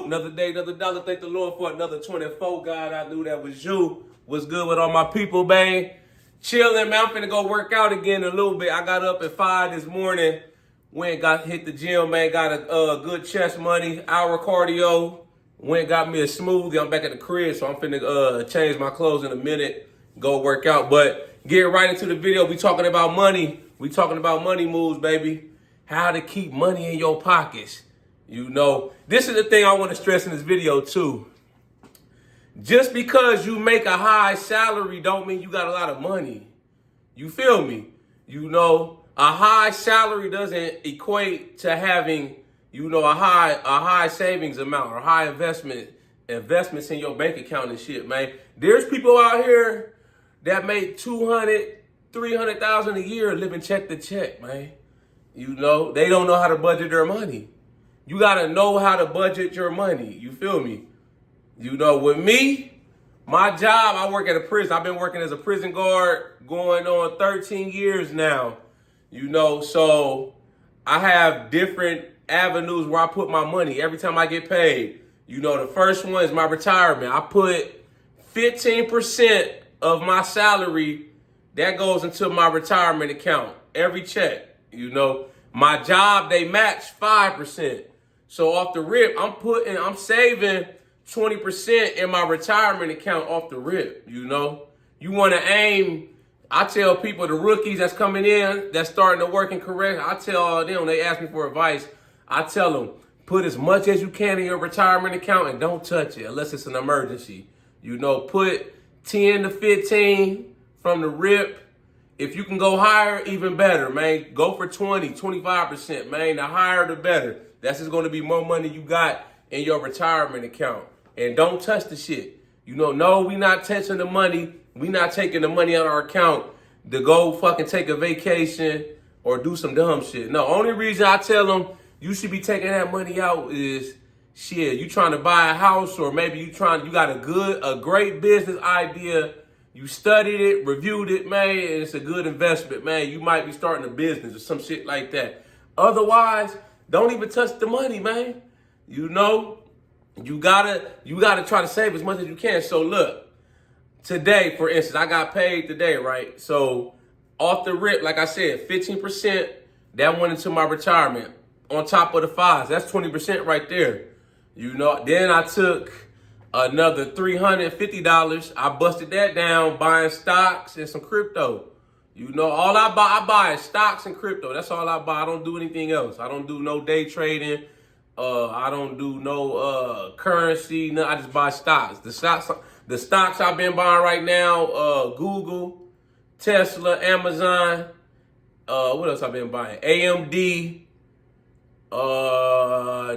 Another day, another dollar. Thank the Lord for another 24. God, I knew that was you. What's good with all my people, man? Chilling, man. I'm finna go work out again in a little bit. I got up at 5 this morning. Hit the gym, man. Got a good chest money, hour cardio. Got me a smoothie. I'm back at the crib, so I'm finna change my clothes in a minute. Go work out. But get right into the video. We talking about money. We talking about money moves, baby. How to keep money in your pockets. You know, this is the thing I want to stress in this video too. Just because you make a high salary don't mean you got a lot of money. You feel me? You know, a high salary doesn't equate to having, you know, a high savings amount or high investments in your bank account and shit, man. There's people out here that make 200, 300,000 a year living check to check, man. You know, they don't know how to budget their money. You got to know how to budget your money. You feel me? You know, with me, my job, I work at a prison. I've been working as a prison guard going on 13 years now. You know, so I have different avenues where I put my money every time I get paid. You know, the first one is my retirement. I put 15% of my salary that goes into my retirement account every check. You know, my job, they match 5%. So off the rip, I'm saving 20% in my retirement account off the rip, you know. You want to aim, I tell people, the rookies that's coming in, that's starting to work in correct, I tell all them, they ask me for advice, I tell them, put as much as you can in your retirement account and don't touch it unless it's an emergency. You know, put 10 to 15 from the rip. If you can go higher, even better, man. Go for 20, 25%, man. The higher, the better. That's just going to be more money you got in your retirement account. And don't touch the shit. You know, no, we not touching the money. We not taking the money out of our account to go fucking take a vacation or do some dumb shit. No, only reason I tell them you should be taking that money out is, shit, you trying to buy a house, or maybe you got a great business idea. You studied it, reviewed it, man, and it's a good investment, man. You might be starting a business or some shit like that. Otherwise, don't even touch the money, man. You know, you gotta try to save as much as you can. So look, today, for instance, I got paid today, right? So off the rip, like I said, 15% that went into my retirement on top of the 5s. That's 20% right there. You know, then I took another $350. I busted that down buying stocks and some crypto. You know, all I buy is stocks and crypto. That's all I buy. I don't do anything else. I don't do no day trading. I don't do no currency. No, I just buy stocks. The stocks I've been buying right now, Google, Tesla, Amazon. What else I've been buying? AMD.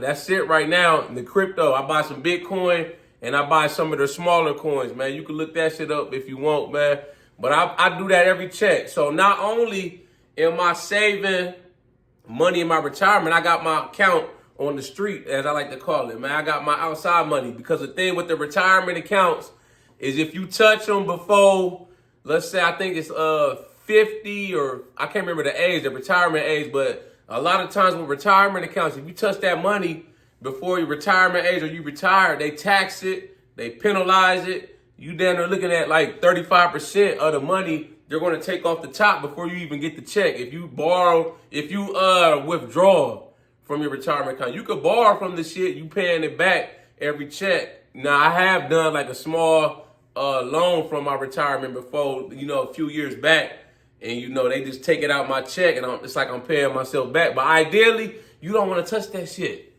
That's it right now. The crypto, I buy some Bitcoin and I buy some of the smaller coins, man. You can look that shit up if you want, man. But I do that every check. So not only am I saving money in my retirement, I got my account on the street, as I like to call it, man. I got my outside money, because the thing with the retirement accounts is if you touch them before, let's say, I think it's 50, or I can't remember the age, the retirement age, but a lot of times with retirement accounts, if you touch that money before your retirement age or you retire, they tax it, they penalize it. You then are looking at like 35% of the money they're going to take off the top before you even get the check. If you withdraw from your retirement account, you could borrow from the shit, you paying it back every check. Now, I have done like a small loan from my retirement before, you know, a few years back. And, you know, they just take it out my check and it's like I'm paying myself back. But ideally, you don't want to touch that shit.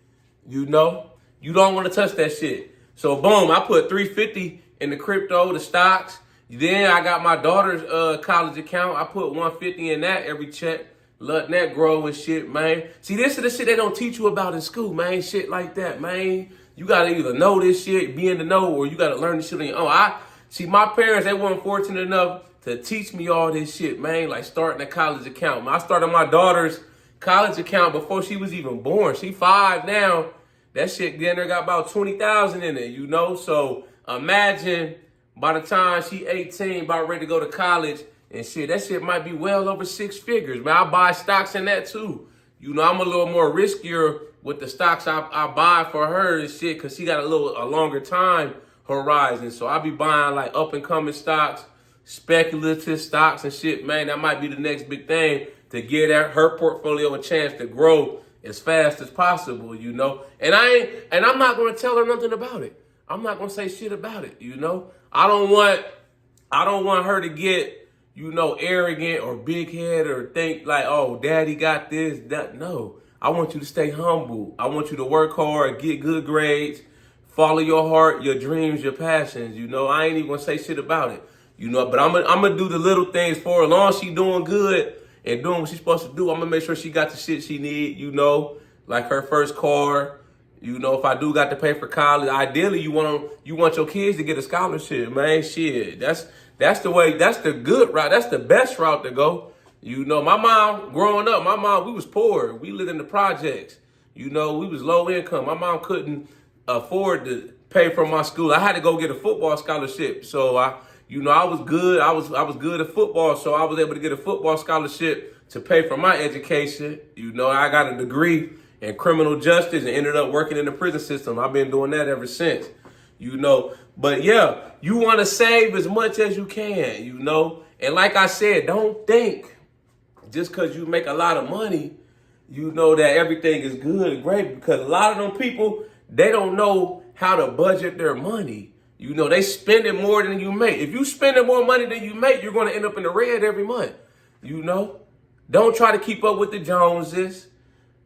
You know, you don't want to touch that shit. So, boom, I put $350 in the crypto, the stocks. Then I got my daughter's college account. I put $150 in that every check. Letting that grow and shit, man. See, this is the shit they don't teach you about in school, man. Shit like that, man. You got to either know this shit, be in the know, or you got to learn this shit on your own. See, my parents, they weren't fortunate enough to teach me all this shit, man, like starting a college account. I started my daughter's college account before she was even born. She 5 now. That shit, then there got about 20,000 in it, you know? So imagine by the time she 18, about ready to go to college and shit, that shit might be well over 6 figures, man. I buy stocks in that too. You know, I'm a little more riskier with the stocks I buy for her and shit, cause she got a longer time horizon. So I be buying like up and coming stocks, speculative stocks and shit, man. That might be the next big thing to give her portfolio a chance to grow as fast as possible, you know. And I'm not gonna tell her nothing about it. I'm not gonna say shit about it, you know. I don't want her to get, you know, arrogant or big head or think like, oh, daddy got this, that. No. I want you to stay humble. I want you to work hard, get good grades, follow your heart, your dreams, your passions. You know, I ain't even gonna say shit about it. You know, but I'm gonna do the little things for her. As long as she doing good and doing what she's supposed to do, I'm gonna make sure she got the shit she need, you know, like her first car. You know, if I do got to pay for college, ideally you want your kids to get a scholarship, man. Shit. That's the way, that's the good route. That's the best route to go. You know, my mom, growing up, we was poor. We lived in the projects. You know, we was low income. My mom couldn't afford to pay for my school. I had to go get a football scholarship. So I was good. I was good at football. So I was able to get a football scholarship to pay for my education. You know, I got a degree in criminal justice and ended up working in the prison system. I've been doing that ever since. You know, but yeah, you want to save as much as you can, you know. And like I said, don't think just because you make a lot of money, you know that everything is good and great, because a lot of them people, they don't know how to budget their money. You know, they spending more than you make. If you spending more money than you make, you're going to end up in the red every month. You know, don't try to keep up with the Joneses.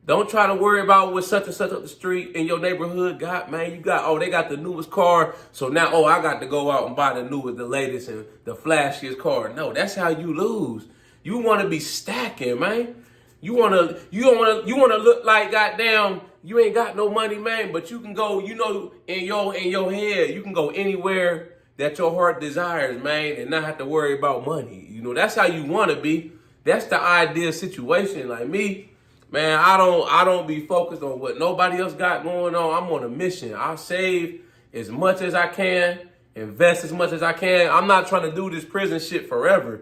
Don't try to worry about what such and such up the street in your neighborhood got, man. They got the newest car, so now, I got to go out and buy the newest, the latest, and the flashiest car. No, that's how you lose. You want to be stacking, man. You want to look like, goddamn, you ain't got no money, man, but you can go, you know, in your head, you can go anywhere that your heart desires, man, and not have to worry about money. You know, that's how you want to be. That's the ideal situation. Like me, man, I don't be focused on what nobody else got going on. I'm on a mission. I save as much as I can, invest as much as I can. I'm not trying to do this prison shit forever.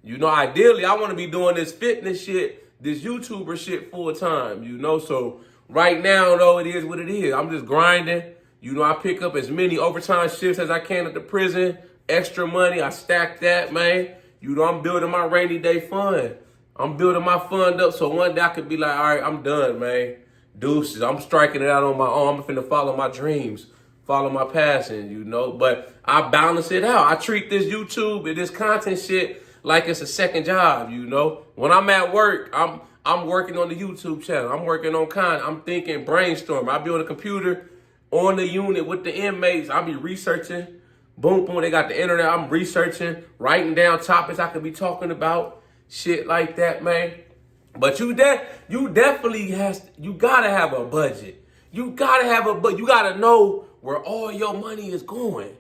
You know, ideally, I want to be doing this fitness shit, this YouTuber shit full time, you know. So right now, though, it is what it is. I'm just grinding. You know, I pick up as many overtime shifts as I can at the prison. Extra money, I stack that, man. You know, I'm building my rainy day fund. I'm building my fund up so one day I could be like, all right, I'm done, man. Deuces. I'm striking it out on my own. I'm finna follow my dreams, follow my passion, you know. But I balance it out. I treat this YouTube and this content shit like it's a second job, you know. When I'm at work, I'm working on the YouTube channel. I'm working on content. I'm thinking, brainstorm. I'll be on the computer, on the unit with the inmates. I'll be researching. Boom, boom. They got the internet. I'm researching, writing down topics I could be talking about. Shit like that, man. But you definitely you gotta have a budget. You gotta know where all your money is going.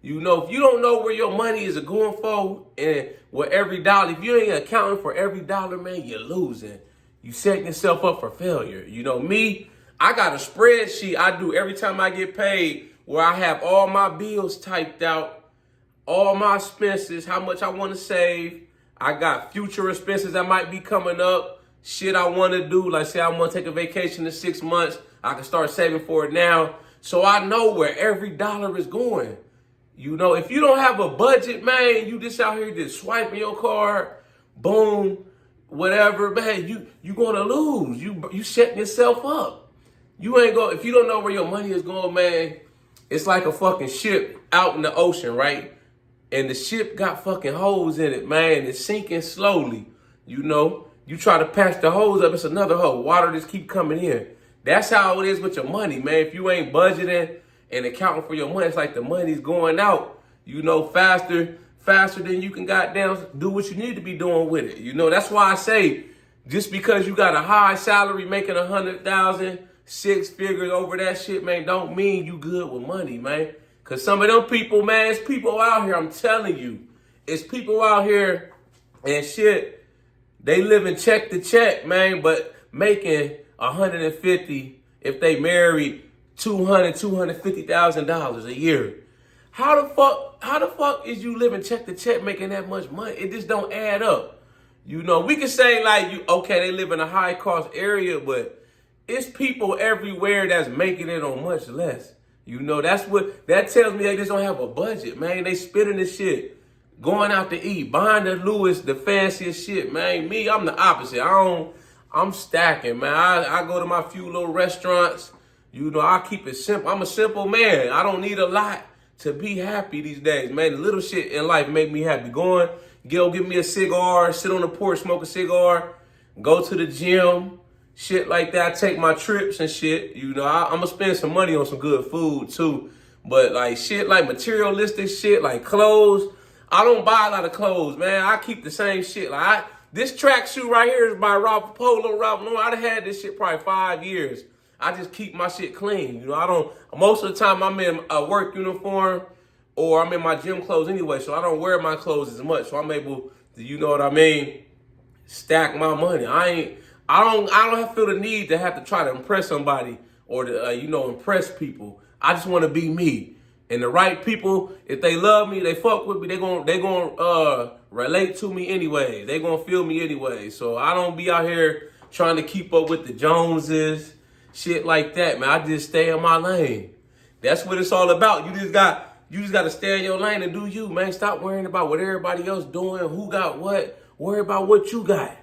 You know, if you don't know where your money is going for and where every dollar, if you ain't accounting for every dollar, man, you're losing. You setting yourself up for failure. You know, me, I got a spreadsheet I do every time I get paid where I have all my bills typed out, all my expenses, how much I want to save. I got future expenses that might be coming up, shit I want to do. Like say I want to take a vacation in 6 months. I can start saving for it now. So I know where every dollar is going. You know, if you don't have a budget, man, you just out here just swiping your card, boom, whatever, man, you gonna lose. You setting yourself up. You ain't go if you don't know where your money is going, man. It's like a fucking ship out in the ocean, right? And the ship got fucking holes in it, man. It's sinking slowly. You know, you try to patch the holes up, it's another hole. Water just keep coming in. That's how it is with your money, man. If you ain't budgeting and accounting for your money, it's like the money's going out, you know, faster than you can goddamn do what you need to be doing with it. You know, that's why I say, just because you got a high salary making 100,000, 6 figures over that shit, man, don't mean you good with money, man. Cause some of them people, man, it's people out here, I'm telling you, it's people out here and shit, they living check to check, man, but making 150 if they married $250,000 a year. How the fuck is you living check to check making that much money? It just don't add up. You know, we can say like they live in a high cost area, but It's people everywhere that's making it on much less. You know, that tells me they just don't have a budget, man. They spending this shit, going out to eat, buying the Louis, the fanciest shit, man. Me, I'm the opposite. I'm stacking, man. I go to my few little restaurants. You know, I keep it simple. I'm a simple man. I don't need a lot to be happy these days, man. The little shit in life make me happy. Give me a cigar, sit on the porch, smoke a cigar, go to the gym, shit like that. I take my trips and shit. You know, I'm gonna spend some money on some good food too. But like shit like materialistic shit, like clothes, I don't buy a lot of clothes, man. I keep the same shit. This tracksuit right here is by Ralph Lauren. I'd have had this shit probably 5 years. I just keep my shit clean. You know, most of the time I'm in a work uniform or I'm in my gym clothes anyway, so I don't wear my clothes as much. So I'm able to, you know what I mean, stack my money. I don't feel the need to have to try to impress somebody or to, impress people. I just want to be me. And the right people, if they love me, they fuck with me, they gon' relate to me anyway. They gonna feel me anyway. So I don't be out here trying to keep up with the Joneses, shit like that, man. I just stay in my lane. That's what it's all about. You just got to stay in your lane and do you, man. Stop worrying about what everybody else doing, who got what. Worry about what you got.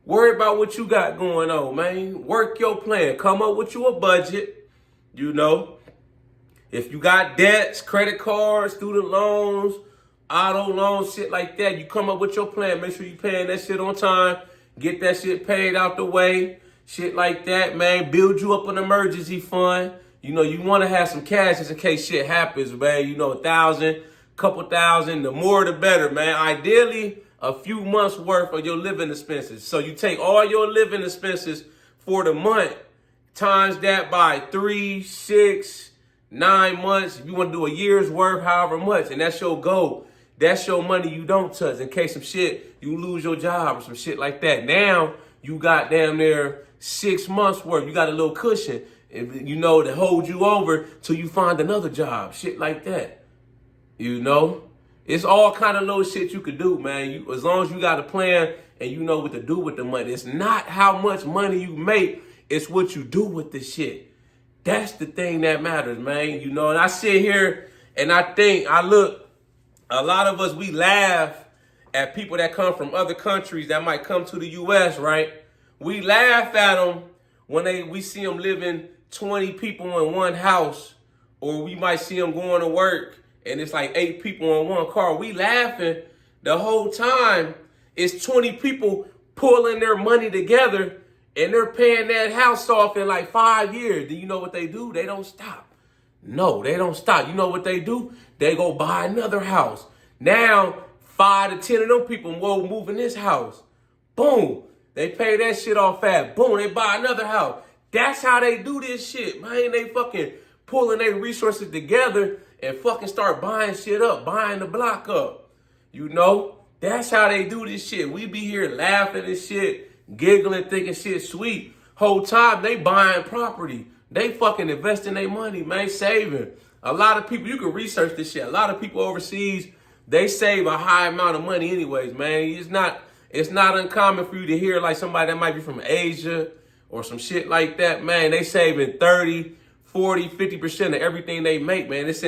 Worry about what you got going on, man. Work your plan. Come up with you a budget, you know. If you got debts, credit cards, student loans, auto loans, shit like that, you come up with your plan. Make sure you paying that shit on time. Get that shit paid out the way. Shit like that, man. Build you up an emergency fund. You know, you want to have some cash just in case shit happens, man. You know, 1,000, couple thousand, the more the better, man. Ideally, a few months worth of your living expenses. So you take all your living expenses for the month, times that by 3, 6, 9 months. If you want to do a year's worth, however much, and that's your goal. That's your money you don't touch in case some shit, you lose your job or some shit like that. Now, you got damn near 6 months worth. You got a little cushion, you know, to hold you over till you find another job. Shit like that. You know? It's all kind of little shit you could do, man. As long as you got a plan and you know what to do with the money. It's not how much money you make. It's what you do with the shit. That's the thing that matters, man. You know, and I sit here and I look, a lot of us, we laugh at people that come from other countries that might come to the U.S., right? We laugh at them when we see them living 20 people in one house, or we might see them going to work and it's like 8 people in one car. We laughing the whole time. It's 20 people pulling their money together and they're paying that house off in like 5 years. Do you know what they do? They don't stop. No, they don't stop. You know what they do? They go buy another house. Now, 5 to 10 of them people will move in this house. Boom. They pay that shit off fast. Boom. They buy another house. That's how they do this shit, man. They fucking pulling their resources together and fucking start buying shit up, buying the block up. You know? That's how they do this shit. We be here laughing and shit, giggling, thinking shit sweet. Whole time they buying property. They fucking investing their money, man, saving. A lot of people, you can research this shit. A lot of people overseas, they save a high amount of money anyways, man. It's not uncommon for you to hear like somebody that might be from Asia or some shit like that, man. They saving 30, 40, 50% of everything they make, man. That's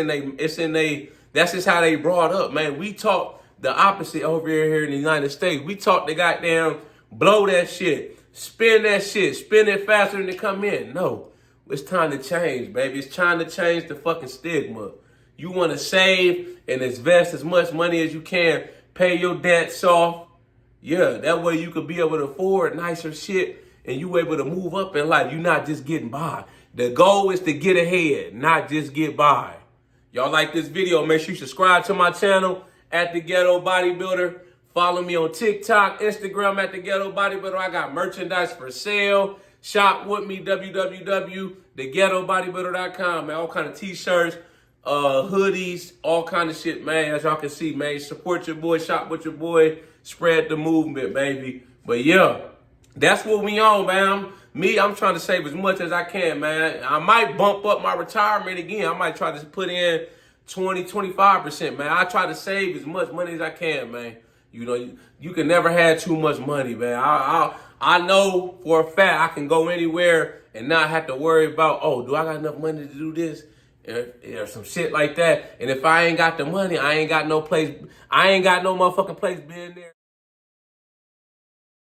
just how they brought up, man. We taught the opposite over here in the United States. We taught the goddamn blow that shit, spend that shit, spend it faster than it come in. No. It's time to change, baby. It's time to change the fucking stigma. You want to save and invest as much money as you can. Pay your debts off. Yeah, that way you could be able to afford nicer shit and you able to move up in life. You're not just getting by. The goal is to get ahead, not just get by. Y'all like this video, make sure you subscribe to my channel at The Ghetto Bodybuilder. Follow me on TikTok, Instagram at The Ghetto Bodybuilder. I got merchandise for sale. Shop with me, www.theghettobodybuilder.com, man. All kind of t-shirts, hoodies, all kind of shit, man. As y'all can see, man, support your boy, shop with your boy, spread the movement, baby. But yeah, that's what we on, man. I'm trying to save as much as I can, man. I might bump up my retirement again. I might try to put in 20, 25%, man. I try to save as much money as I can, man. You know, you can never have too much money, man. I know for a fact I can go anywhere and not have to worry about, oh, do I got enough money to do this? Or some shit like that. And if I ain't got the money, I ain't got no place, I ain't got no motherfucking place being there.